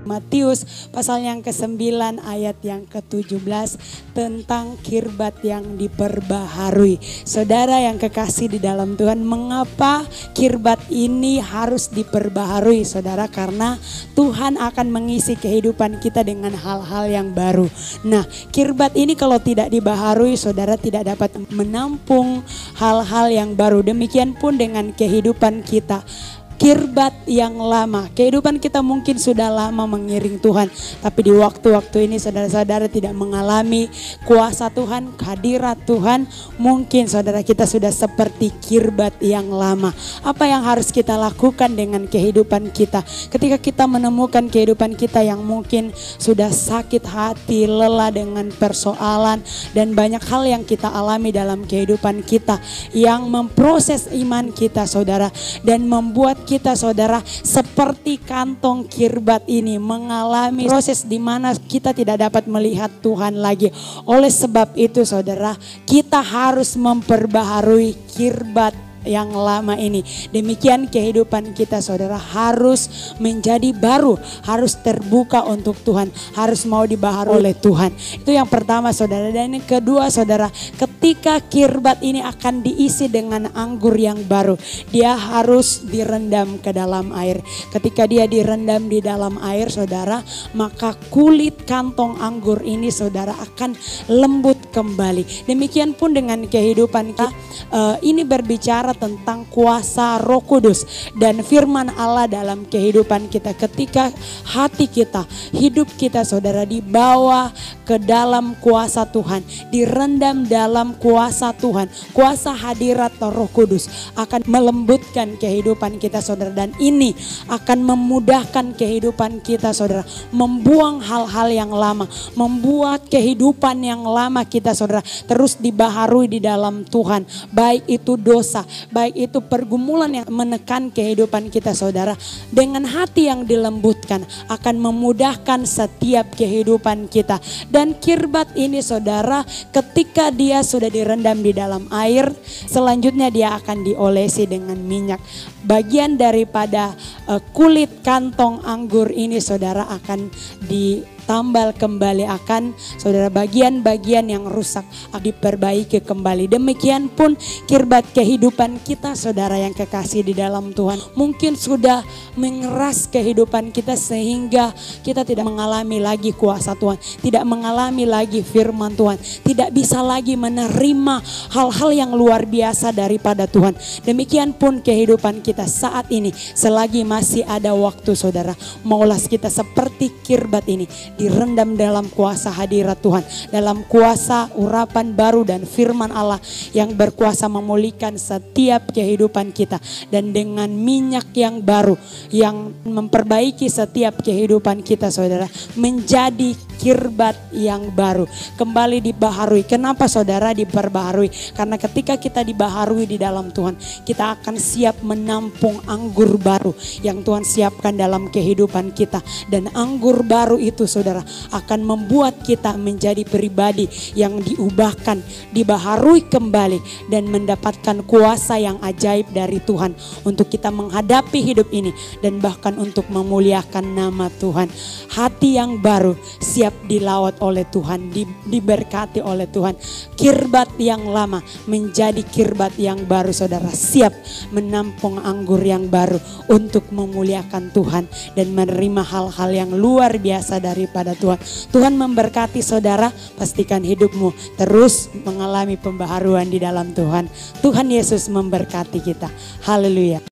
Matius pasal yang ke-9 ayat yang ke-17 tentang kirbat yang diperbaharui. Saudara yang kekasih di dalam Tuhan, mengapa kirbat ini harus diperbaharui saudara? Karena Tuhan akan mengisi kehidupan kita dengan hal-hal yang baru. Nah, kirbat ini kalau tidak dibaharui saudara tidak dapat menampung hal-hal yang baru. Demikian pun dengan kehidupan kita. Kirbat yang lama, kehidupan kita mungkin sudah lama mengiring Tuhan, tapi di waktu-waktu ini saudara-saudara tidak mengalami kuasa Tuhan, kehadirat Tuhan. Mungkin saudara kita sudah seperti kirbat yang lama. Apa yang harus kita lakukan dengan kehidupan kita ketika kita menemukan kehidupan kita yang mungkin sudah sakit hati, lelah dengan persoalan dan banyak hal yang kita alami dalam kehidupan kita yang memproses iman kita saudara, dan membuat kita saudara seperti kantong kirbat ini mengalami proses di mana kita tidak dapat melihat Tuhan lagi. Oleh sebab itu saudara, kita harus memperbaharui kirbat yang lama ini. Demikian kehidupan kita saudara harus menjadi baru, harus terbuka untuk Tuhan, harus mau dibaharui oleh Tuhan. Itu yang pertama saudara. Dan yang kedua saudara, ketika kirbat ini akan diisi dengan anggur yang baru, dia harus direndam ke dalam air. Ketika dia direndam di dalam air saudara, maka kulit kantong anggur ini saudara akan lembut kembali. Demikian pun dengan kehidupan kita. Ini berbicara tentang kuasa Roh Kudus dan firman Allah dalam kehidupan kita. Ketika hati kita, hidup kita saudara dibawa ke dalam kuasa Tuhan, direndam dalam kuasa Tuhan, kuasa hadirat Roh Kudus akan melembutkan kehidupan kita saudara, dan ini akan memudahkan kehidupan kita saudara, membuang hal-hal yang lama, membuat kehidupan yang lama kita saudara terus dibaharui di dalam Tuhan. Baik itu dosa, baik itu pergumulan yang menekan kehidupan kita saudara, dengan hati yang dilembutkan akan memudahkan setiap kehidupan kita. Dan kirbat ini saudara, ketika dia sudah direndam di dalam air, selanjutnya dia akan diolesi dengan minyak. Bagian daripada kulit kantong anggur ini saudara akan ditambal kembali, akan saudara bagian-bagian yang rusak diperbaiki kembali. Demikian pun kirbat kehidupan kita saudara yang kekasih di dalam Tuhan, mungkin sudah mengeras kehidupan kita sehingga kita tidak mengalami lagi kuasa Tuhan, tidak mengalami lagi firman Tuhan, tidak bisa lagi menerima hal-hal yang luar biasa daripada Tuhan. Demikian pun kehidupan kita saat ini, selagi masih ada waktu saudara, maulah kita seperti kirbat ini direndam dalam kuasa hadirat Tuhan, dalam kuasa urapan baru dan firman Allah yang berkuasa memulihkan setiap kehidupan kita, dan dengan minyak yang baru yang memperbaiki setiap kehidupan kita saudara, menjadi kirbat yang baru, kembali dibaharui. Kenapa saudara diperbaharui? Karena ketika kita dibaharui di dalam Tuhan, kita akan siap menampung anggur baru yang Tuhan siapkan dalam kehidupan kita. Dan anggur baru itu saudara akan membuat kita menjadi pribadi yang diubahkan, dibaharui kembali, dan mendapatkan kuasa yang ajaib dari Tuhan untuk kita menghadapi hidup ini dan bahkan untuk memuliakan nama Tuhan. Hati yang baru siap dilawat oleh Tuhan, diberkati oleh Tuhan. Kirbat yang lama menjadi kirbat yang baru saudara, siap menampung anggur yang baru untuk memuliakan Tuhan dan menerima hal-hal yang luar biasa daripada Tuhan. Tuhan memberkati saudara, pastikan hidupmu terus mengalami pembaharuan di dalam Tuhan. Tuhan Yesus memberkati kita. Haleluya.